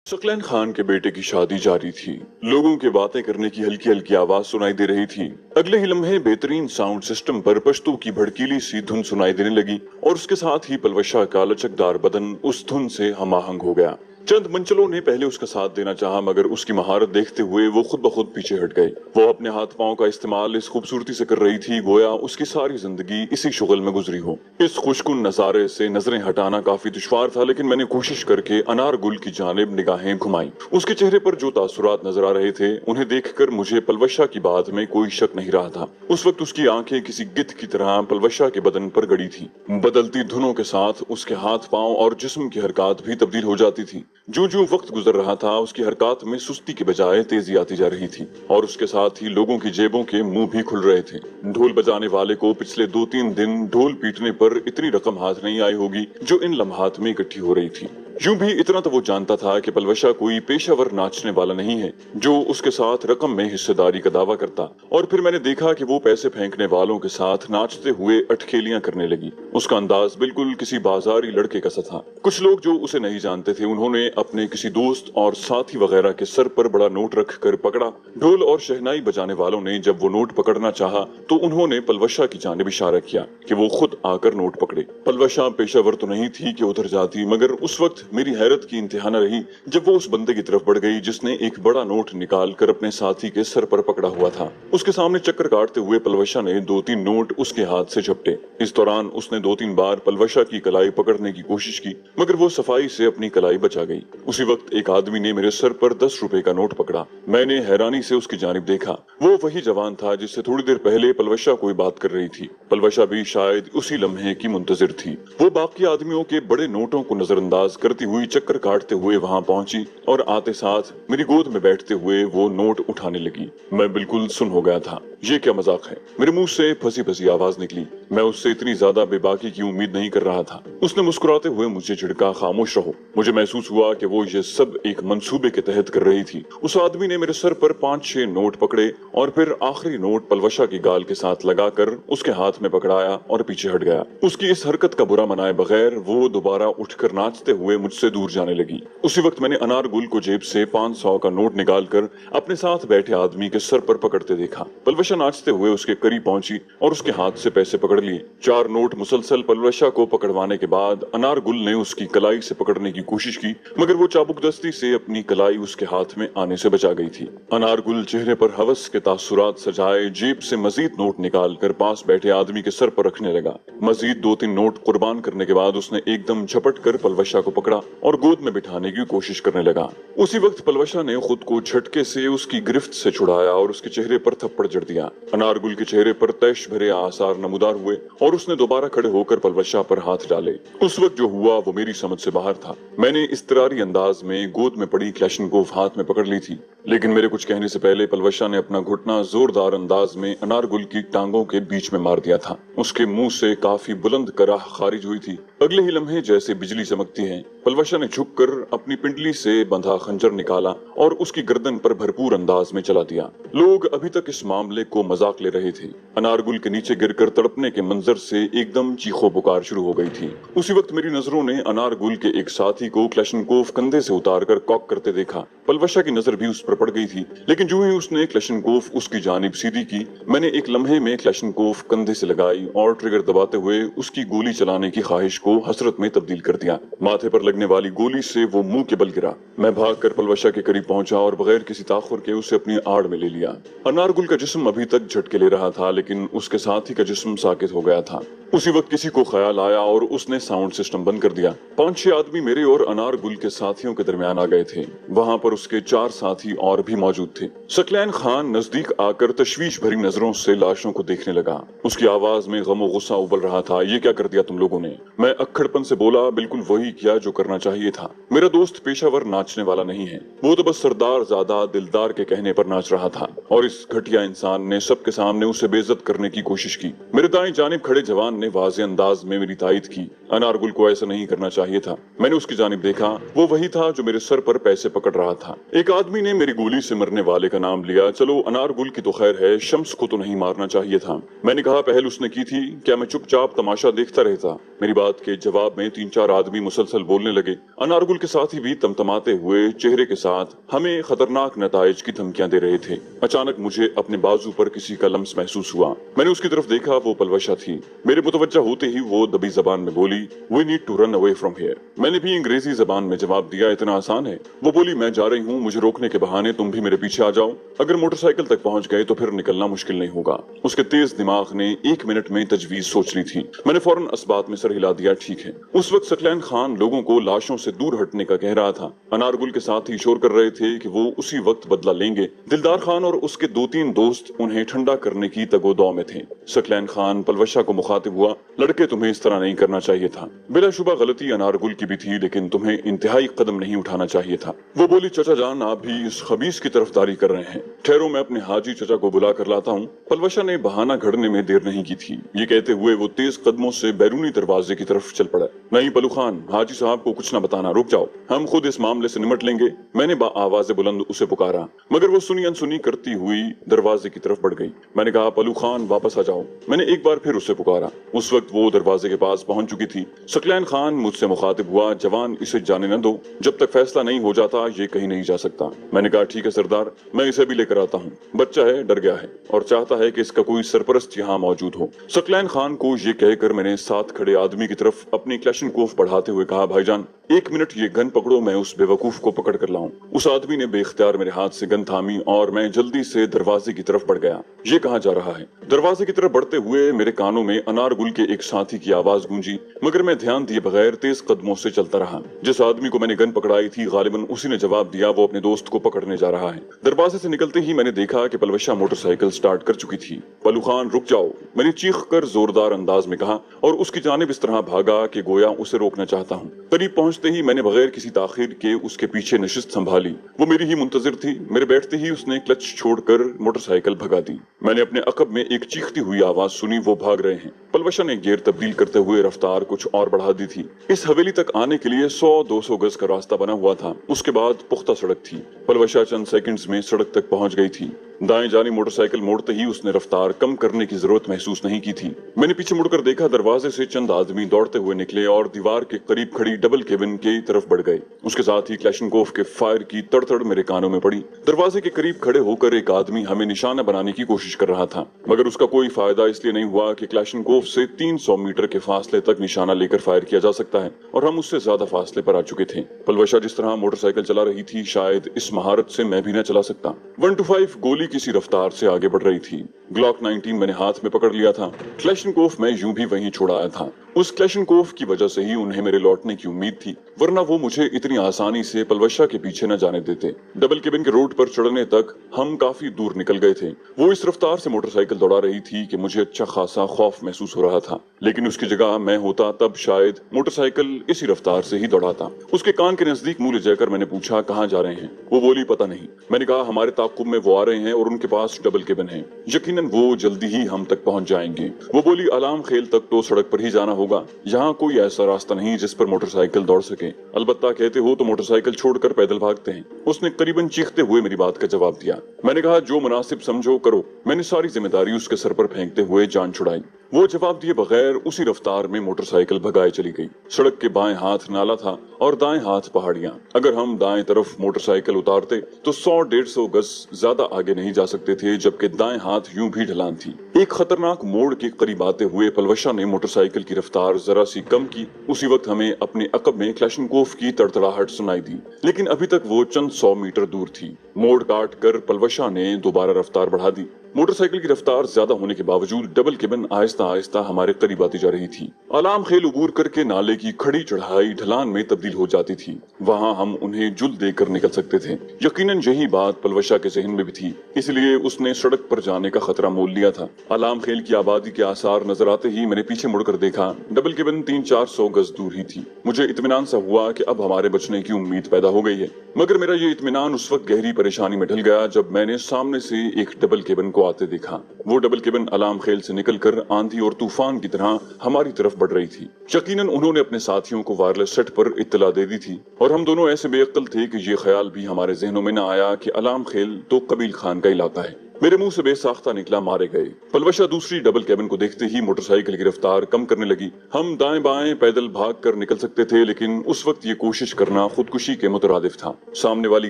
सकलैन खान के बेटे की शादी जारी थी। लोगों के बातें करने की हल्की हल्की आवाज सुनाई दे रही थी। अगले ही लम्हे बेहतरीन साउंड सिस्टम पर पश्तो की भड़कीली सी धुन सुनाई देने लगी और उसके साथ ही पलवशा का लचकदार बदन उस धुन से हमाहंग हो गया। चंद मंचलों ने पहले उसका साथ देना चाहा, मगर उसकी महारत देखते हुए वो खुद ब खुद पीछे हट गई। वो अपने हाथ पांव का इस्तेमाल इस खूबसूरती से कर रही थी गोया उसकी सारी जिंदगी इसी शुगल में गुजरी हो। इस खुशकुन नजारे से नजरें हटाना काफी दुश्वार था, लेकिन मैंने कोशिश करके अनार गुल की जानिब निगाहें घुमाई। उसके चेहरे पर जो तासुरात नजर आ रहे थे, उन्हें देखकर मुझे पलवशा की बात में कोई शक नहीं रहा था। उस वक्त उसकी आंखें किसी गिद्ध की तरह पलवशा के बदन पर गड़ी थी। बदलती धुनों के साथ उसके हाथ पांव और जिस्म की हरकत भी तब्दील हो जाती थी। जो जो वक्त गुजर रहा था, उसकी हरकत में सुस्ती के बजाय तेजी आती जा रही थी और उसके साथ ही लोगों की जेबों के मुंह भी खुल रहे थे। ढोल बजाने वाले को पिछले 2-3 दिन ढोल पीटने पर इतनी रकम हाथ नहीं आई होगी जो इन लम्हात में इकट्ठी हो रही थी। यूं भी इतना तो वो जानता था कि पलवशा कोई पेशावर नाचने वाला नहीं है जो उसके साथ रकम में हिस्सेदारी का दावा करता। और फिर मैंने देखा कि वो पैसे फेंकने वालों के साथ नाचते हुए अटखेलियां करने लगी। उसका अंदाज बिल्कुल किसी बाजारी लड़के का सा था। कुछ लोग जो उसे नहीं जानते थे, उन्होंने अपने किसी दोस्त और साथी वगैरह के सर पर बड़ा नोट रख कर पकड़ा। ढोल और शहनाई बजाने वालों ने जब वो नोट पकड़ना चाहा तो उन्होंने पलवशा की जानिब इशारा किया कि वो खुद आकर नोट पकड़े। पलवशा पेशावर तो नहीं थी कि उधर जाती, मगर उस वक्त मेरी हैरत की इंतहा न रही जब वो उस बंदे की तरफ बढ़ गई जिसने एक बड़ा नोट निकाल कर अपने साथी के सर पर पकड़ा हुआ था। उसके सामने चक्कर काटते हुए पलवशा ने 2-3 नोट उसके हाथ से झपटे। इस दौरान उसने 2-3 बार पलवशा की कलाई पकड़ने की कोशिश की, मगर वो सफाई से अपनी कलाई बचा गई। उसी वक्त एक आदमी ने मेरे सर पर 10 रुपए का नोट पकड़ा। मैंने हैरानी से उसकी जानिब देखा। वो वही जवान था जिससे थोड़ी देर पहले पलवशा कोई बात कर रही थी। पलवशा भी शायद उसी लम्हे की मुंतजिर थी। वो बाकी आदमियों के बड़े नोटों को नजरअंदाज करती हुई चक्कर काटते हुए वहां पहुंची और आते साथ मेरी गोद में बैठते हुए वो नोट उठाने लगी। मैं बिल्कुल सुन हो गया था। ये क्या मजाक है? मेरे मुंह से फंसी फंसी आवाज निकली। मैं उससे इतनी ज्यादा बेबाकी की उम्मीद नहीं कर रहा था। उसने मुस्कुराते हुए मुझे झिड़का, खामोश रहो। मुझे महसूस हुआ कि वो ये सब एक मंसूबे के तहत कर रही थी। उस आदमी ने मेरे सर पर 5-6 नोट पकड़े और फिर आखिरी नोट पलवशा की गाल के साथ लगाकर उसके हाथ में पकड़ाया और पीछे हट गया। उसकी इस हरकत का बुरा मनाए बगैर वो दोबारा उठकर नाचते हुए मुझसे दूर जाने लगी। उसी वक्त मैंने अनार गुल को जेब से 500 का नोट निकालकर अपने साथ बैठे आदमी के सर पर पकड़ते देखा। पलवशा नाचते हुए उसके करीब पहुंची और उसके हाथ से पैसे पकड़ लिए। 4 नोट मुसलसल पलवशा को पकड़वाने के बाद अनार गुल ने उसकी कलाई से पकड़ने की कोशिश की, मगर वो चाबुकदस्ती से अपनी कलाई उसके हाथ में आने से बचा गई थी। अनार गुल चेहरे पर हवस के तासुरात सजाए जेब से मजीद नोट निकाल कर पास बैठे आदमी के सर पर रखने लगा। मजीद 2-3 नोट कुर्बान करने के बाद उसने एकदम झपट कर पलवशा को पकड़ा और गोद में बिठाने की कोशिश करने लगा। उसी वक्त पलवशा ने खुद को झटके से उसकी गिरफ्त से छुड़ाया और उसके चेहरे पर थप्पड़ जड़ दिया। अनार गुल के चेहरे पर तैश भरे आसार नमूदार हुए और उसने दोबारा खड़े होकर पलवशा पर हाथ डाले। उस वक्त जो हुआ वो मेरी समझ से बाहर था। मैंने इस्तरारी अंदाज में गोद में पड़ी क्लैशनकोफ हाथ में पकड़ ली थी, लेकिन मेरे कुछ कहने से पहले पलवशा ने अपना घुटना जोरदार अंदाज में अनार गुल की टांगों के बीच में मार दिया था। उसके मुंह से काफी बुलंद कराह खारिज हुई थी। अगले ही लम्हे जैसे बिजली चमकती है, पलवशा ने झुककर अपनी पिंडली से बंधा खंजर निकाला और उसकी गर्दन पर भरपूर अंदाज में चला दिया। लोग अभी तक इस मामले को मजाक ले रहे थे। अनारगुल के नीचे गिरकर तड़पने के मंजर से एकदम चीखो पुकार शुरू हो गई थी। उसी वक्त मेरी नजरों ने अनारगुल के एक साथी को क्लैशनकोफ कंधे से उतारकर कॉक करते देखा। पलवशा की नजर भी उस पर पड़ गई थी, लेकिन जो ही उसने क्लैशनकोफ उसकी जानिब सीधी की, मैंने एक लम्हे में क्लैशनकोफ कंधे से लगाई और ट्रिगर दबाते हुए उसकी गोली चलाने की ख्वाहिश को हसरत में तब्दील कर दिया। माथे पर लगने वाली गोली से वो मुंह के बल गिरा। मैं भागकर पलवशा के करीब पहुंचा और बगैर किसी ताखुर के उसे अपनी आड़ में ले लिया। अनारगुल का जिस्म अभी तक झटके ले रहा था, लेकिन उसके साथी का जिस्म साकित हो गया था। उसी वक्त किसी को ख्याल आया और उसने साउंड सिस्टम बंद कर दिया। 5-6 आदमी मेरे और अनारगुल के साथियों के दरमियान आ गए थे। वहां पर उसके 4 साथी और भी मौजूद थे। सकलैन खान नजदीक आकर तशवीश भरी नजरों से लाशों को देखने लगा। उसकी आवाज में गम और गुस्सा उबल रहा था। ये क्या कर दिया तुम लोगों ने? मैं अक्खड़पन से बोला, बिल्कुल वही किया जो करना चाहिए था। मेरा दोस्त पेशावर नाचने वाला नहीं है, वो तो बस सरदार ज़्यादा दिलदार के कहने पर नाच रहा था और इस घटिया इंसान ने सबके सामने उसे बेइज्जत करने की कोशिश की। मेरे दाएं जानिब खड़े जवान ने वाज़े अंदाज में मेरी तायद की। अनारगुल को ऐसा नहीं करना चाहिए था। मैंने उसकी जानिब देखा, वो वही था जो मेरे सर पर पैसे पकड़ रहा था। एक आदमी ने मेरी गोली से मरने वाले का नाम लिया। चलो अनारगुल की तो खैर है, शम्स को तो नहीं मारना चाहिए था। मैंने कहा पहल उसने की थी, क्या मैं चुपचाप तमाशा देखता रहता? मेरी बात के जवाब में 3-4 आदमी मुसलसल बोलने लगे। अनारगुल के साथी भी तमतमाते हुए चेहरे के साथ हमें खतरनाक नताइज की धमकियां दे रहे थे। अचानक मुझे अपने बाजू पर किसी का लम्स महसूस हुआ। मैंने उसकी तरफ देखा, वो पलवशा थी। मेरे मुतवज्जा होते ही वो दबी जबान में बोली, we need to run away from here. मैंने भी अंग्रेजी जबान में जवाब दिया, इतना आसान है? वो बोली, मैं जा रही हूँ, मुझे रोकने के बहाने तुम भी मेरे पीछे आ जाओ। अगर मोटरसाइकिल तक पहुंच गए तो फिर निकलना मुश्किल नहीं होगा। उसके तेज दिमाग ने 1 मिनट में तजवीज सोच ली थी। मैंने फौरन असबात में सर हिला दिया, ठीक है। उस वक्त सकलैन खान लोगों को लाशों से दूर हटने का कह रहा था। अनारगुल के साथ ही शोर कर रहे थे कि वो उसी वक्त बदला लेंगे। दिलदार खान और उसके 2-3 दोस्त उन्हें ठंडा करने की तगोदौ में थे। सकलैन खान पलवशा को मुखातिब हुआ, लड़के तुम्हें इस तरह नहीं करना चाहिए था। बिलाशुबा गलती अनारगुल की भी थी, लेकिन तुम्हें इंतहाई कदम नहीं उठाना चाहिए था। वो बोली, चचा जान, आप भी इस खबीस की तरफदारी कर रहे हैं। ठहरो, मैं अपने हाजी चचा को बुला कर लाता हूँ। पलवशा ने बहाना घड़ने में देर नहीं की थी। ये कहते हुए वो तेज कदमों से बैरूनी दरवाजे की तरफ चल पड़ा। नहीं पलू खान, हाजी साहब को कुछ न बताना, रुक जाओ, हम खुद इस मामले से निमट लेंगे। मैंने आवाज़ बुलंद उसे पुकारा, मगर वो सुनी अनसुनी करती हुई दरवाजे की तरफ बढ़ गई। मैंने कहा, पलू खान वापस आ जाओ। मैंने एक बार फिर उसे पुकारा। उस वक्त वो दरवाजे के पास पहुंच चुकी थी। सकलैन खान मुझसे मुखातिब हुआ, जवान, इसे जाने न दो, जब तक फैसला नहीं हो जाता ये कहीं नहीं जा सकता। मैंने कहा, ठीक है सरदार, मैं इसे भी लेकर आता हूँ। बच्चा है, डर गया है और चाहता है कि इसका कोई सरपरस्त यहाँ मौजूद हो। सकलैन खान को ये कहकर मैंने साथ खड़े आदमी की तरफ अपनी क्लैशनकोफ बढ़ाते हुए कहा, भाईजान 1 मिनट ये गन पकड़ो, मैं उस बेवकूफ को पकड़ कर लाऊं। उस आदमी ने बेख्तियार मेरे हाथ से गन थामी और मैं जल्दी से दरवाजे की तरफ बढ़ गया। ये कहाँ जा रहा है? दरवाजे की तरफ बढ़ते हुए मेरे कानों में अनारगुल के एक साथी की आवाज गूंजी, मगर मैं ध्यान दिए बगैर तेज कदमों से चलता रहा। जिस आदमी को मैंने गन पकड़ाई थी गालिबन उसी ने जवाब दिया, वो अपने दोस्त को पकड़ने जा रहा है। दरवाजे से निकलते ही मैंने देखा कि पलवशा मोटरसाइकिल स्टार्ट कर चुकी थी। पलू खान रुक जाओ, मैंने चीख कर जोरदार अंदाज में कहा और उसकी जानिब इस तरह भागा कि गोया उसे रोकना चाहता हूँ। करीब पहुंचते ही मैंने बगैर किसी ताखीर के उसके पीछे नशिस्त संभाली। वो मेरी ही मुंतजिर थी। मेरे बैठते ही उसने क्लच छोड़कर मोटरसाइकिल भगा दी। मैंने अपने अकब में एक चीखती हुई आवाज सुनी, वो भाग रहे हैं। पलवशा ने गियर तब्दील करते हुए रफ्तार कुछ और बढ़ा दी थी। इस हवेली तक आने के लिए 100-200 गज का रास्ता बना हुआ था। उसके बाद पुख्ता सड़क थी। पलवशा चंद सेकंड्स में सड़क तक पहुंच गई थी। दाएं जानी मोटरसाइकिल मोड़ते ही उसने रफ्तार कम करने की जरूरत महसूस नहीं की थी। मैंने पीछे मुड़कर देखा, दरवाजे से चंद आदमी दौड़ते हुए निकले और दीवार के करीब खड़ी डबल केबिन की तरफ बढ़ गए। उसके साथ ही क्लैशनकोफ के फायर की तड़तड़ मेरे कानों में पड़ी। दरवाजे के करीब खड़े होकर एक आदमी हमें निशाना बनाने की कोशिश कर रहा था, मगर उसका कोई फायदा इसलिए नहीं हुआ कि क्लैशनकोफ से 300 मीटर के फासले तक निशाना लेकर फायर किया जा सकता है और हम उससे ज्यादा फासले पर आ चुके थे। पलवशा जिस तरह मोटरसाइकिल चला रही थी, शायद इस महारत से मैं भी न चला सकता। 125 गोली किसी रफ्तार से आगे बढ़ रही थी। ग्लॉक 19 मैंने हाथ में पकड़ लिया था। क्लैशनकोफ मैं यूं भी वहीं छोड़ आया था। उस क्लैशनकोफ की वजह से ही उन्हें मेरे लौटने की उम्मीद थी, वरना वो मुझे इतनी आसानी से पलवशा के पीछे न जाने देते। डबल केबिन के रोड पर चढ़ने तक हम काफी दूर निकल गए थे। वो इस रफ्तार से मोटरसाइकिल दौड़ा रही थी कि मुझे अच्छा खासा खौफ महसूस हो रहा था, लेकिन उसकी जगह मैं होता तब शायद मोटरसाइकिल इसी रफ्तार से ही दौड़ाता। उसके कान के नजदीक मुंह ले जाकर मैंने पूछा, कहाँ जा रहे हैं? वो बोली, पता नहीं। मैंने कहा, हमारे ताकुब में वो आ रहे हैं और उनके पास डबल केबिन है, यकीनन वो जल्दी ही हम तक पहुंच जाएंगे। वो बोली, अलाम खेल तक तो सड़क पर ही जाना होगा, यहाँ कोई ऐसा रास्ता नहीं जिस पर मोटरसाइकिल दौड़ सके। अलबत्ता कहते हो तो मोटरसाइकिल छोड़कर पैदल भागते हैं। उसने करीबन चीखते हुए मेरी बात का जवाब दिया। मैंने कहा, जो मुनासिब समझो करो। मैंने सारी जिम्मेदारी उसके सर पर फेंकते हुए जान छुड़ाई। वो जवाब दिए बगैर उसी रफ्तार में मोटरसाइकिल भगाए चली गई। सड़क के बाएं हाथ नाला था और दाएं हाथ पहाड़ियां। अगर हम दाएं तरफ मोटरसाइकिल उतारते तो 100-150 गज ज्यादा आगे नहीं जा सकते थे, जबकि दाएं हाथ यूं भी ढलान थी। एक खतरनाक मोड़ के करीब आते हुए पलवशा ने मोटरसाइकिल की रफ्तार जरा सी कम की। उसी वक्त हमें अपने अकब में क्लैशनकोफ की तड़तड़ाहट सुनाई दी, लेकिन अभी तक वो चंद 100 मीटर दूर थी। मोड़ काट कर पलवशा ने दोबारा रफ्तार बढ़ा दी। मोटरसाइकिल की रफ्तार ज्यादा होने के बावजूद डबल केबिन आहिस्ता आहिस्ता हमारे करीब आती जा रही थी। अलार्म खेल उबूर करके नाले की खड़ी चढ़ाई ढलान में तब्दील हो जाती थी। वहाँ हम उन्हें जुल देकर निकल सकते थे। यकीनन यही बात पलवशा के जहन में भी थी, इसलिए उसने सड़क पर जाने का खतरा मोल लिया था। अलार्म खेल की आबादी के आसार नजर आते ही मैंने पीछे मुड़कर देखा। डबल केबिन 300-400 गज दूर ही थी। मुझे इत्मीनान सा हुआ कि अब हमारे बचने की उम्मीद पैदा हो गई है। मगर मेरा ये इत्मीनान उस वक्त गहरी परेशानी में ढल गया जब मैंने सामने से एक डबल केबिन को आते देखा। वो डबल केबिन अलार्म खेल से निकलकर आंधी और तूफान की तरह हमारी तरफ बढ़ रही थी। यकीनन उन्होंने अपने साथियों को वायरलेस सेट पर इत्तला दे दी थी और हम दोनों ऐसे बेअक्ल थे कि ये ख्याल भी हमारे जहनों में न आया कि अलार्म खेल तो कबील खान का इलाका है। मेरे मुंह से बेसाख्ता निकला, मारे गए। पलवशा दूसरी डबल केबिन को देखते ही मोटरसाइकिल की रफ्तार कम करने लगी। हम दाएं बाएं पैदल भाग कर निकल सकते थे, लेकिन उस वक्त ये कोशिश करना खुदकुशी के मुतरादिफ था। सामने वाली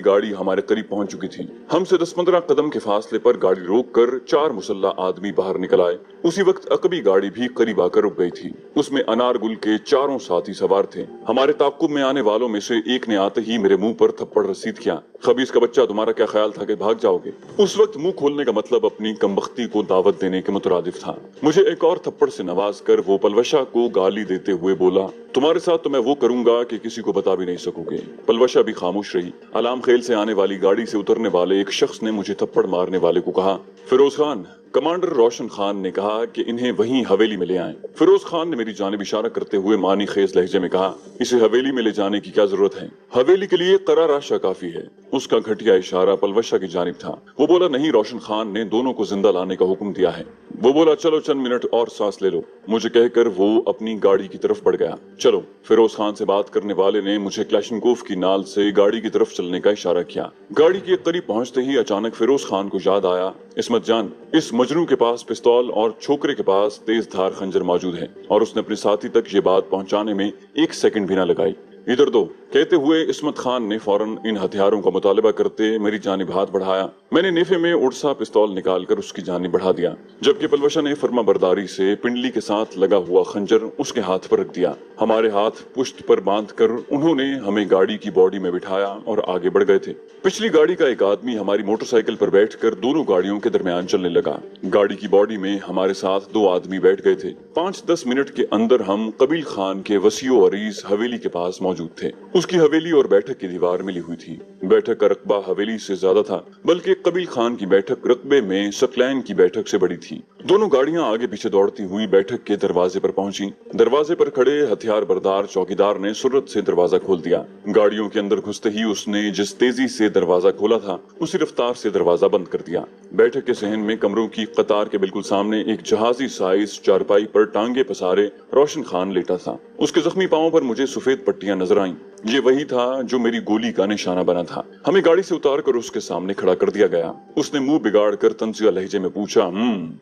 गाड़ी हमारे करीब पहुंच चुकी थी। हमसे 10-15 कदम के फासले पर गाड़ी रोक कर 4 मुसल्ला आदमी बाहर निकल आए। उसी वक्त अकबी गाड़ी भी करीब आकर रुक गई थी। उसमें अनारगुल के 4 साथी सवार थे। हमारे ताकुब में आने वालों में से एक ने आते ही मेरे मुंह पर थप्पड़ रसीद किया। खबीस का बच्चा, तुम्हारा क्या ख्याल था कि भाग जाओगे? उस वक्त मुंह खोलने का मतलब अपनी कमबख्ती को दावत देने के मुतरादिफ था। मुझे एक और थप्पड़ से नवाज कर वो पलवशा को गाली देते हुए बोला, तुम्हारे साथ तो मैं वो करूंगा कि किसी को बता भी नहीं सकोगे। पलवशा भी खामोश रही। अलार्म खेल से आने वाली गाड़ी से उतरने वाले एक शख्स ने मुझे थप्पड़ मारने वाले को कहा, फिरोज खान। कमांडर रोशन खान ने कहा कि इन्हें वहीं हवेली में ले आएं। फिरोज खान ने मेरी जानिब इशारा करते हुए मानी खेज लहजे में कहा, इसे हवेली में ले जाने की क्या जरूरत है? हवेली के लिए कराराशा काफी है। उसका घटिया इशारा पलवशा की जानिब था। वो बोला, नहीं, रोशन खान ने दोनों को जिंदा लाने का हुक्म दिया है। वो बोला, चलो चंद मिनट और सांस ले लो। मुझे कहकर वो अपनी गाड़ी की तरफ बढ़ गया। चलो। फिरोज खान से बात करने वाले ने मुझे क्लैशनकोफ की नाल से गाड़ी की तरफ चलने का इशारा किया। गाड़ी के करीब पहुंचते ही अचानक फिरोज खान को याद आया, इस्मत जान, इस मजनू के पास पिस्तौल और छोकरे के पास तेज धार खंजर मौजूद है और उसने अपने साथी तक ये बात पहुंचाने में 1 सेकंड भी ना लगाई। इधर दो, कहते हुए इस्मत खान ने फौरन इन हथियारों का मुतालिबा करते मेरी जानिब हाथ बढ़ाया। मैंने नेफे में उड़सा पिस्तौल निकालकर उसकी जानिब बढ़ा दिया, जबकि पलवशा ने फर्मा बरदारी से पिंडली के साथ लगा हुआ खंजर उसके हाथ पर रख दिया। हमारे हाथ पुश्त पर बांधकर उन्होंने हमें गाड़ी की बॉडी में बिठाया और आगे बढ़ गए थे। पिछली गाड़ी का एक आदमी हमारी मोटरसाइकिल पर बैठकर दोनों गाड़ियों के दरमियान चलने लगा। गाड़ी की बॉडी में हमारे साथ 2 आदमी बैठ गए थे। 5-10 मिनट के अंदर हम कबील खान के वसीओ अरीज हवेली के पास मौजूद थे। उसकी हवेली और बैठक की दीवार मिली हुई थी। बैठक का रकबा हवेली से ज्यादा था, बल्कि कबील खान की बैठक रकबे में सकलैन की बैठक से बड़ी थी। दोनों गाड़ियां आगे पीछे दौड़ती हुई बैठक के दरवाजे पर पहुंची। दरवाजे पर खड़े हथियार बरदार चौकीदार ने सुरत से दरवाजा खोल दिया। गाड़ियों के अंदर घुसते ही उसने जिस तेजी से दरवाजा खोला था, उसी रफ्तार से दरवाजा बंद कर दिया। बैठक के सहन में कमरों की कतार के बिल्कुल सामने एक जहाजी साइज चारपाई पर टांगे पसारे रोशन खान लेटा था। उसके जख्मी पांवों पर मुझे सफेद पट्टियां नजर आईं। ये वही था जो मेरी गोली का निशाना बना था। हमें गाड़ी से उतार कर उसके सामने खड़ा कर दिया गया। उसने मुंह बिगाड़ कर तंजिया लहजे में पूछा,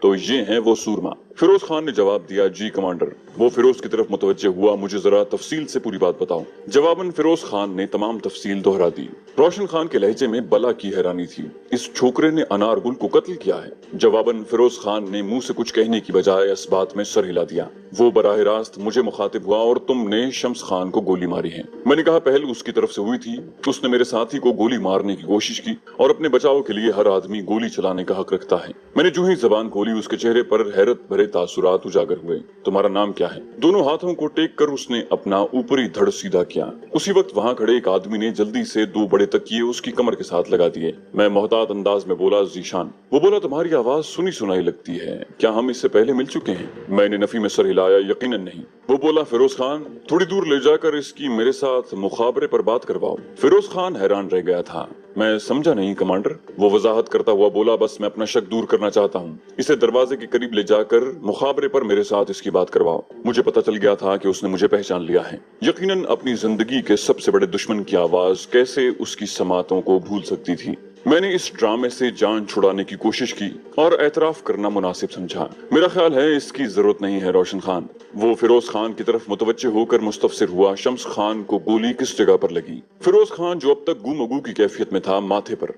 तो ये है वो सूरमा? फिरोज खान ने जवाब दिया, जी कमांडर। वो फिरोज की तरफ मुतवज्जे हुआ, मुझे जरा तफसील से पूरी बात बताओ। जवाबन फिरोज खान ने तमाम तफसील दोहरा दी। रोशन खान के लहजे में बला की हैरानी थी। इस छोकरे ने अनारगुल को कत्ल किया है? जवाबन फिरोज खान ने मुंह से कुछ कहने की बजाय इस बात में सर हिला दिया। वो बराह रास्त मुझे मुखातिब हुआ, और तुमने शम्स खान को गोली मारी है? मैंने कहा, पहल उसकी तरफ से हुई थी। उसने मेरे साथी को गोली मारने की कोशिश की, और अपने बचाव के लिए हर आदमी गोली चलाने का हक रखता है। मैंने जो ही जबान खोली, उसके चेहरे पर हैरत भरे तासुरात उजागर हुए। तुम्हारा नाम क्या है? दोनों हाथों को टेक कर उसने अपना ऊपरी धड़ सीधा किया। उसी वक्त वहां खड़े एक आदमी ने जल्दी से 2 बड़े तकिए उसकी कमर के साथ लगा दिए। मैं मोहतात अंदाज में बोला, जीशान। वो बोला, तुम्हारी आवाज सुनी सुनाई लगती है, क्या हम इससे पहले मिल चुके हैं? मैंने नफी में सर हिलाया, यकीनन नहीं। वो बोला, फिरोज खान, थोड़ी दूर ले जाकर इसकी मेरे साथ मुखाबरे पर बात करवाओ। फिरोज खान हैरान रह गया था। मैं समझा नहीं कमांडर। वो वजाहत करता हुआ बोला, बस मैं अपना शक दूर करना चाहता हूँ। इसे दरवाजे के करीब ले जाकर मुखाबरे पर मेरे साथ इसकी बात करवाओ। मुझे पता चल गया था कि उसने मुझे पहचान लिया है। यकीनन अपनी जिंदगी के सबसे बड़े दुश्मन की आवाज कैसे उसकी समातों को भूल सकती थी। मैंने इस ड्रामे से जान छुड़ाने की कोशिश की और एतराफ करना मुनासिब समझा, मेरा ख्याल है इसकी जरूरत नहीं है रोशन खान। वो फिरोज खान की तरफ मुतवज्जे होकर मुस्तफसिर हुआ, शम्स खान को गोली किस जगह पर लगी? फिरोज खान जो अब तक गुमगू की कैफियत में था, माथे पर।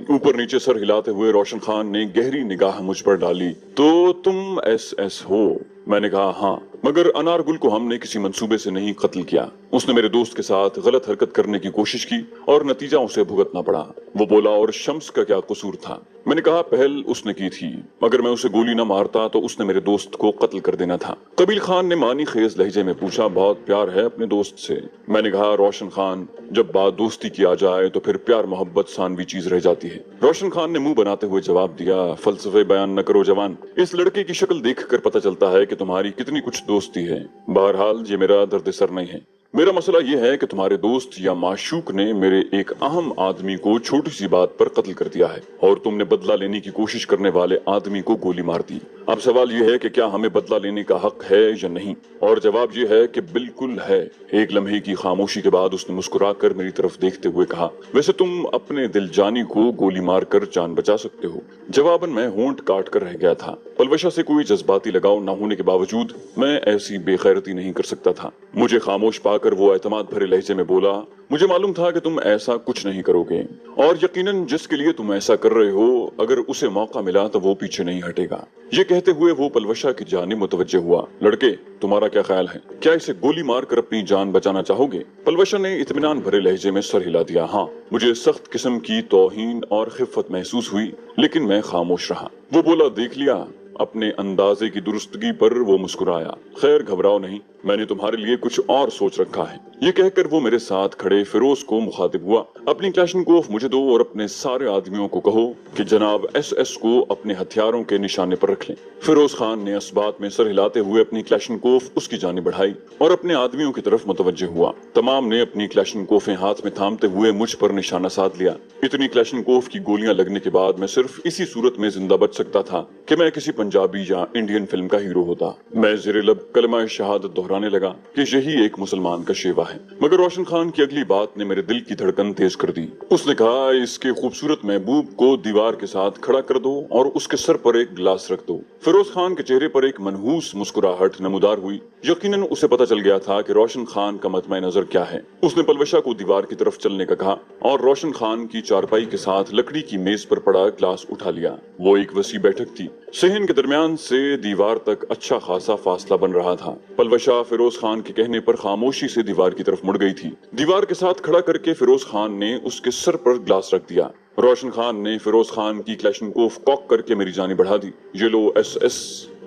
ऊपर नीचे सर हिलाते हुए रोशन खान ने गहरी निगाह मुझ पर डाली। तो तुम SS हो? मैंने कहा, हाँ, मगर अनारगुल को हमने किसी मंसूबे से नहीं कत्ल किया। उसने मेरे दोस्त के साथ गलत हरकत करने की कोशिश की और नतीजा उसे भुगतना पड़ा। वो बोला, और शम्स का क्या कसूर था? मैंने कहा, पहल उसने की थी, अगर मैं उसे गोली न मारता तो उसने मेरे दोस्त को कत्ल कर देना था। कबील खान ने मानी खेज लहजे में पूछा, बहुत प्यार है अपने दोस्त से? मैंने कहा, रोशन खान, जब बात दोस्ती की आ जाए तो फिर प्यार मोहब्बत सानवी चीज रह जाती है। रोशन खान ने मुंह बनाते हुए जवाब दिया, फलसफे बयान न करो जवान, इस लड़के की शक्ल देखकर पता चलता है कि तुम्हारी कितनी कुछ दोस्ती है। बहरहाल ये मेरा दर्द सर नहीं है, मेरा मसला यह है कि तुम्हारे दोस्त या माशूक ने मेरे एक अहम आदमी को छोटी सी बात पर कत्ल कर दिया है और तुमने बदला लेने की कोशिश करने वाले आदमी को गोली मार दी। अब सवाल यह है कि क्या हमें बदला लेने का हक है या नहीं? और जवाब यह है कि बिल्कुल है। एक लम्हे की खामोशी के बाद उसने मुस्कुराकर मेरी तरफ देखते हुए कहा, वैसे तुम अपने दिल जानी को गोली मारकर जान बचा सकते हो। जवाबन मैं होंठ काट कर रह गया था। पलवशा से कोई जज्बाती लगाव न होने के बावजूद मैं ऐसी बेखैरती नहीं कर सकता था। मुझे खामोश पाकर वो एतमाद भरे लहजे में बोला, मुझे मालूम था कि तुम ऐसा कुछ नहीं करोगे, और यकीनन जिसके लिए तुम ऐसा कर रहे हो, अगर उसे मौका मिला तो वो पीछे नहीं हटेगा। ये कहते हुए वो पलवशा की जानिब मुतवज्जे हुआ। लड़के, तुम्हारा क्या ख्याल है? क्या इसे गोली मारकर अपनी जान बचाना चाहोगे? पलवशा ने इत्मीनान भरे लहजे में सर हिला दिया। हाँ, मुझे सख्त किस्म की तौहीन और खिफ़त महसूस हुई, लेकिन मैं खामोश रहा। वो बोला, देख लिया? अपने अंदाजे की दुरुस्तगी पर वो मुस्कुराया। खैर, घबराओ नहीं, मैंने तुम्हारे लिए कुछ और सोच रखा है। ये कहकर वो मेरे साथ खड़े फिरोज को मुखातिब हुआ। अपनी क्लैशनकोफ मुझे दो और अपने सारे आदमियों को कहो कि जनाब SS को अपने हथियारों के निशाने पर रख लें। फिरोज खान ने इस बात में सर हिलाते हुए अपनी क्लैशनकोफ उसकी जानिब बढ़ाई और अपने आदमियों की तरफ मुतवज्जे हुआ। तमाम ने अपनी क्लैशनकोफें हाथ में थामते हुए मुझ पर निशाना साध लिया। इतनी क्लैशनकोफ की गोलियां लगने के बाद मैं सिर्फ इसी सूरत में जिंदा बच सकता था कि मैं किसी पंजाबी या इंडियन फिल्म का हीरो होता। मैं ज़ेरे लब कलमा शहादत दोहराने लगा कि यही एक मुसलमान का शेवा है। मगर रोशन खान की अगली बात ने मेरे दिल की धड़कन तेज कर दी। उसने कहा, इसके खूबसूरत महबूब को दीवार के साथ खड़ा कर दो और उसके सर पर एक गिलास रख दो। फिरोज खान के चेहरे पर एक मनहूस मुस्कुराहट नमूदार हुई। यकीनन उसे पता चल गया था कि रोशन खान का मतमे नजर क्या है। उसने पलवशा को दीवार की तरफ चलने का कहा और रोशन खान की चारपाई के साथ लकड़ी की मेज पर पड़ा गिलास उठा लिया। वो एक वसी बैठक थी। सहन के दरमियान से दीवार तक अच्छा खासा फासला बन रहा था। पलवशा फिरोज खान के कहने पर खामोशी से दीवार की तरफ मुड़ गई थी। दीवार के साथ खड़ा करके फिरोज खान ने उसके सर पर गिलास रख दिया। रोशन खान ने फिरोज खान की क्लैशनकोफ कॉक करके मेरी जानिब बढ़ा दी। ये लो SS,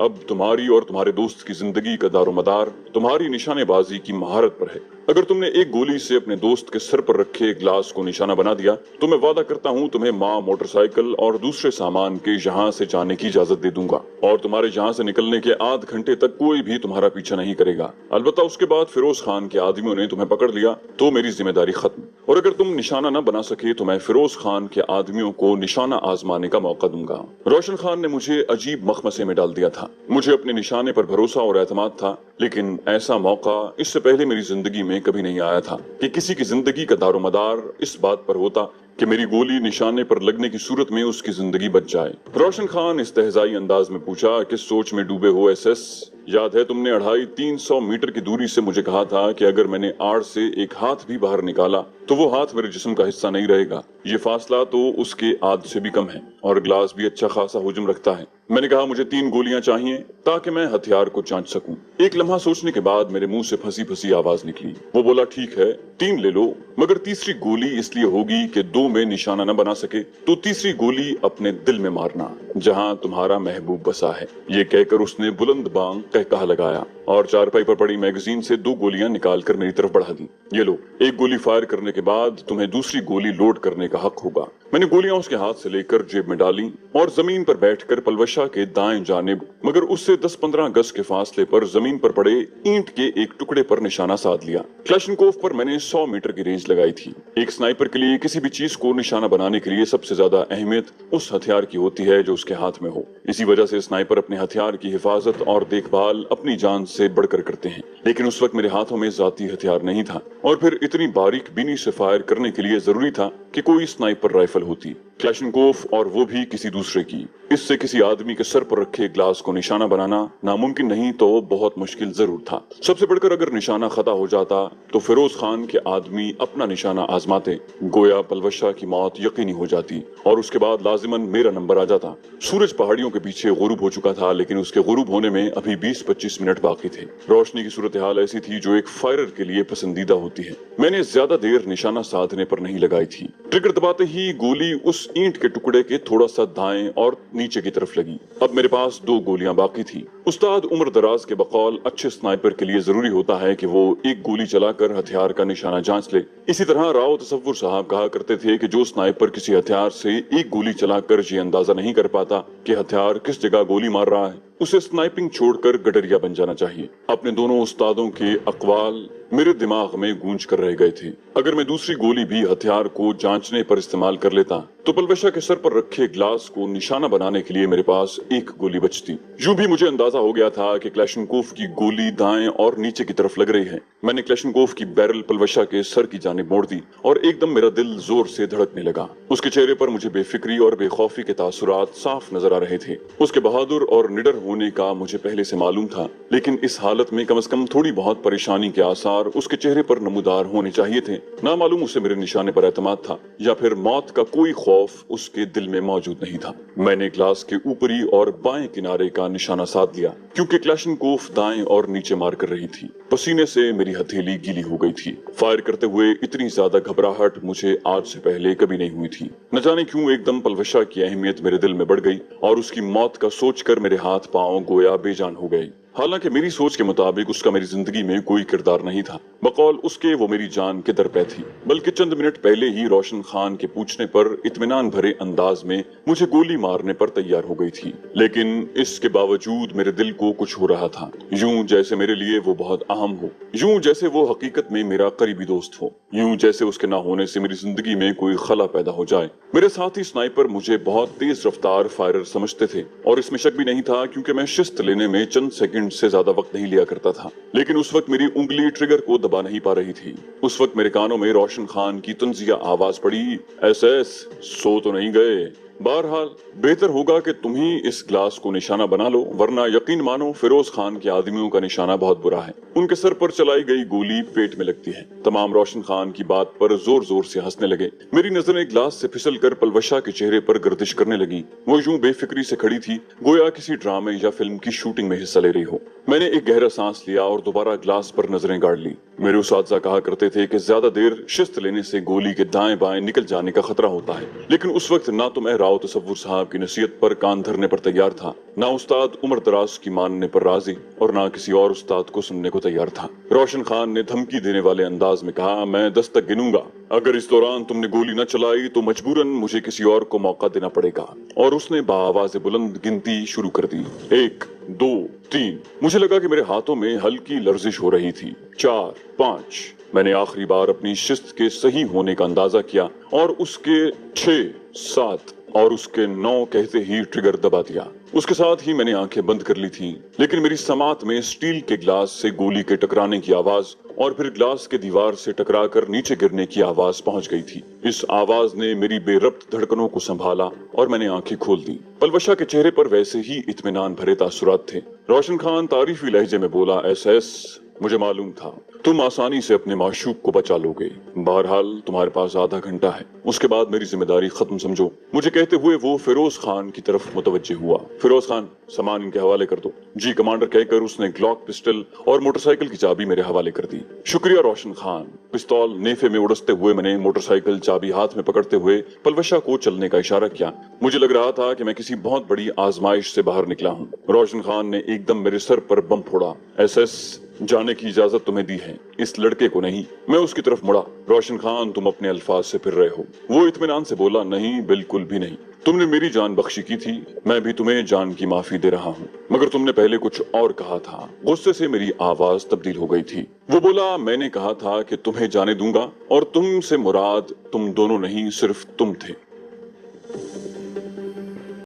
अब तुम्हारी और तुम्हारे दोस्त की जिंदगी का दारोमदार तुम्हारी निशानेबाजी की महारत पर है। अगर तुमने एक गोली से अपने दोस्त के सर पर रखे ग्लास को निशाना बना दिया तो मैं वादा करता हूँ तुम्हें माँ, मोटरसाइकिल और दूसरे सामान के यहाँ से जाने की इजाजत दे दूंगा और तुम्हारे यहाँ से निकलने के आध घंटे तक कोई भी तुम्हारा पीछा नहीं करेगा। अलबत्ता उसके बाद फिरोज खान के आदमियों ने तुम्हें पकड़ लिया तो मेरी जिम्मेदारी खत्म, और अगर तुम निशाना न बना सके तो मैं फिरोज खान के आदमियों को निशाना आजमाने का मौका दूंगा। रोशन खान ने मुझे अजीब मखमसे में डाल दिया था। मुझे अपने निशाने पर भरोसा और एतमाद था, लेकिन ऐसा मौका इससे पहले मेरी जिंदगी में कभी नहीं आया था कि किसी की जिंदगी का दारोमदार इस बात पर होता कि मेरी गोली निशाने पर लगने की सूरत में उसकी जिंदगी बच जाए। रोशन खान इस्तेहजाई अंदाज में पूछा, किस सोच में डूबे हो SS? याद है तुमने 250-300 मीटर की दूरी से मुझे कहा था कि अगर मैंने आड़ से एक हाथ भी बाहर निकाला तो वो हाथ मेरे जिस्म का हिस्सा नहीं रहेगा। ये फासला तो उसके आध से भी कम है और ग्लास भी अच्छा खासा हुजम रखता है। मैंने कहा, मुझे 3 गोलियां चाहिए ताकि मैं हथियार को जांच सकूं। एक लम्हा सोचने के बाद मेरे मुंह से फंसी फंसी आवाज निकली। वो बोला, ठीक है 3 ले लो, मगर तीसरी गोली इसलिए होगी कि 2 में निशाना न बना सके तो तीसरी गोली अपने दिल में मारना जहां तुम्हारा महबूब बसा है। ये कहकर उसने बुलंद बांग कहकहा लगाया और चारपाई पर पड़ी मैगजीन से 2 गोलियां निकाल कर मेरी तरफ बढ़ा दी। ये लो, एक गोली फायर करने के बाद तुम्हें दूसरी गोली लोड करने का हक होगा। मैंने गोलियां उसके हाथ से लेकर जेब में डाली और जमीन पर बैठकर पलवशा के दाएं जानिब मगर उससे 10-15 गज के फासले पर जमीन पर पड़े ईंट के एक टुकड़े पर निशाना साध लिया। क्लैशनकोफ पर मैंने 100 मीटर की रेंज लगाई थी। एक स्नाइपर के लिए किसी भी चीज को निशाना बनाने के लिए सबसे ज्यादा अहमियत उस हथियार की होती है जो उसके हाथ में हो। इसी वजह से स्नाइपर अपने हथियार की हिफाजत और देखभाल अपनी जान से बढ़कर करते हैं, लेकिन उस वक्त मेरे हाथों में जाती हथियार नहीं था और फिर इतनी बारीक बीनी से फायर करने के लिए जरूरी था कि कोई स्नाइपर राइफल होती। क्लैशनकोफ, और वो भी किसी दूसरे की। इससे किसी आदमी के सर पर रखे ग्लास को निशाना बनाना नामुमकिन नहीं तो बहुत मुश्किल जरूर था। सबसे बढ़कर अगर निशाना खता हो जाता तो फिरोज खान के आदमी अपना निशाना आजमाते, गोया पलवश शाह की मौत यकीनी हो जाती और उसके बाद लाजिमन मेरा नंबर आ जाता। सूरज पहाड़ियों के पीछे गुरूब हो चुका था, लेकिन उसके गुरूब होने में अभी 20-25 मिनट बाकी थे। रोशनी की सूरत हाल ऐसी थी जो एक फायरर के लिए पसंदीदा होती है। मैंने ज्यादा देर निशाना साधने पर नहीं लगाई थी। ट्रिगर दबाते ही गोली उस ईंट के टुकड़े के थोड़ा सा दाएं और नीचे की तरफ लगी। अब मेरे पास 2 गोलियां बाकी थी। उस्ताद उम्र दराज के बकौल अच्छे स्नाइपर के लिए जरूरी होता है कि वो एक गोली चलाकर हथियार का निशाना जांच ले। इसी तरह राव तसव्वुर साहब कहा करते थे कि जो स्नाइपर किसी हथियार से एक गोली चलाकर ये अंदाजा नहीं कर पाता कि हथियार किस जगह गोली मार रहा है, उसे स्नाइपिंग छोड़कर गडरिया बन जाना चाहिए। अपने दोनों उस्तादों के अकवाल मेरे दिमाग में गूंज कर रह गए थे। अगर मैं दूसरी गोली भी हथियार को जांचने पर इस्तेमाल कर लेता तो पलवशा के सर पर रखे ग्लास को निशाना बनाने के लिए मेरे पास एक गोली बचती। यूं भी मुझे अंदाजा हो गया था कि क्लैशनकोफ की गोली दाएं और नीचे की तरफ लग रही है। मैंने क्लैशनकोफ की बैरल पलवशा के सर की जानिब मोड़ दी और एकदम मेरा दिल जोर से धड़कने लगा। उसके चेहरे पर मुझे बेफिक्री और बेखौफी के तासुरात साफ नजर आ रहे थे। उसके बहादुर और निडर होने का मुझे पहले से मालूम था, लेकिन इस हालत में कम से कम थोड़ी बहुत परेशानी के आसार उसके चेहरे पर नमूदार होने चाहिए थे। ना मालूम उसे मेरे निशाने पर एतमाद था या फिर मौत का कोई खौफ उसके दिल में मौजूद नहीं था। मैंने ग्लास के ऊपरी और बाएं किनारे का निशाना साध लिया, क्योंकि क्लैशनकोफ दाएं और नीचे मार कर रही थी। पसीने से मेरी हथेली गीली हो गई थी। फायर करते हुए इतनी ज्यादा घबराहट मुझे आज से पहले कभी नहीं हुई थी। न जाने क्यों एकदम पलवशा की अहमियत मेरे दिल में बढ़ गई और उसकी मौत का सोचकर मेरे हाथ पांव गोया बेजान हो गए। हालांकि मेरी सोच के मुताबिक उसका मेरी जिंदगी में कोई किरदार नहीं था। बकौल उसके वो मेरी जान के दर पे थी। बल्कि चंद मिनट पहले ही रोशन खान के पूछने पर इत्मीनान भरे अंदाज में मुझे गोली मारने पर तैयार हो गई थी। लेकिन इसके बावजूद मेरे दिल को कुछ हो रहा था, यूं जैसे मेरे लिए वो बहुत अहम हो, यूं जैसे वो हकीकत में मेरा करीबी दोस्त हो, यूं जैसे उसके ना होने से मेरी जिंदगी में कोई खला पैदा हो जाए। मेरे साथी स्नाइपर मुझे बहुत तेज रफ्तार फायरर समझते थे और इसमें शक भी नहीं था, क्योंकि मैं शिस्त लेने में चंद सेकंड से ज्यादा वक्त नहीं लिया करता था। लेकिन उस वक्त मेरी उंगली ट्रिगर को दबा नहीं पा रही थी। उस वक्त मेरे कानों में रोशन खान की तंजिया आवाज पड़ी, एसएस सो तो नहीं गए? बहरहाल बेहतर होगा कि तुम ही इस ग्लास को निशाना बना लो, वरना यकीन मानो फिरोज खान के आदमियों का निशाना बहुत बुरा है। उनके सर पर चलाई गई गोली पेट में लगती है। तमाम रोशन खान की बात पर जोर जोर से हंसने लगे। मेरी नजरें ग्लास से फिसलकर पलवशा के चेहरे पर गर्दिश करने लगी। वो यूं बेफिक्री से खड़ी थी, गोया किसी ड्रामे या फिल्म की शूटिंग में हिस्सा ले रही हो। मैंने एक गहरा सांस लिया और दोबारा ग्लास पर नजरें गाड़ ली। मेरे उस्ताद कहा करते थे कि ज्यादा देर शिस्त लेने से गोली के दाएं बाएं निकल जाने का खतरा होता है। लेकिन उस वक्त ना तो मैं राव तसव्वुर साहब की नसीहत पर कान धरने पर तैयार था, ना उस्ताद उमर दराज की मानने पर राजी, और ना किसी और उस्ताद को सुनने को तैयार था। रोशन खान ने धमकी देने वाले अंदाज में कहा, मैं 10 तक गिनूंगा, अगर इस दौरान तुमने गोली न चलाई तो मजबूरन मुझे किसी और को मौका देना पड़ेगा। और उसने बाआवाज़ बुलंद गिनती शुरू कर दी। 1, 2, 3। मुझे लगा कि मेरे हाथों में हल्की लर्जिश हो रही थी। 4, 5। मैंने आखिरी बार अपनी शिस्त के सही होने का अंदाजा किया और उसके 6, 7 और उसके 9 कहते ही ट्रिगर दबा दिया। उसके साथ ही मैंने आंखें बंद कर ली थी, लेकिन मेरी समात में स्टील के ग्लास से गोली के टकराने की आवाज और फिर ग्लास के दीवार से टकराकर नीचे गिरने की आवाज पहुंच गई थी। इस आवाज ने मेरी बेरब्त धड़कनों को संभाला और मैंने आंखें खोल दी। पलवशा के चेहरे पर वैसे ही इत्मीनान भरे तासुरात थे। रोशन खान तारीफी लहजे में बोला, एसएस, मुझे मालूम था तुम आसानी से अपने माशूक को बचा लोगे। बहरहाल तुम्हारे पास आधा घंटा है, उसके बाद मेरी जिम्मेदारी खत्म समझो। मुझे कहते हुए वो फिरोज खान की तरफ मुतवज्जे हुआ। फिरोज खान, सामान इनके हवाले कर दो। जी कमांडर कहकर उसने ग्लॉक पिस्टल और मोटरसाइकिल की चाबी मेरे हवाले कर दी। शुक्रिया रोशन खान। पिस्तौल नेफे में उड़सते हुए मैंने मोटरसाइकिल चाबी हाथ में पकड़ते हुए पलवशा को चलने का इशारा किया। मुझे लग रहा था कि मैं किसी बहुत बड़ी आजमाइश से बाहर निकला हूँ। रोशन खान ने एकदम मेरे सर पर बम फोड़ा। एसएस, जाने की इजाजत तुम्हें दी है, इस लड़के को नहीं। मैं उसकी तरफ मुड़ा। रोशन खान, तुम अपने अल्फाज से फिर रहे हो। वो इत्मीनान से बोला, नहीं, बिल्कुल भी नहीं। तुमने मेरी जान बख्शी की थी, मैं भी तुम्हें जान की माफी दे रहा हूँ, मगर तुमने पहले कुछ और कहा था। गुस्से से मेरी आवाज तब्दील हो गई थी। वो बोला, मैंने कहा था कि तुम्हें जाने दूंगा और तुमसे मुराद तुम दोनों नहीं, सिर्फ तुम थे।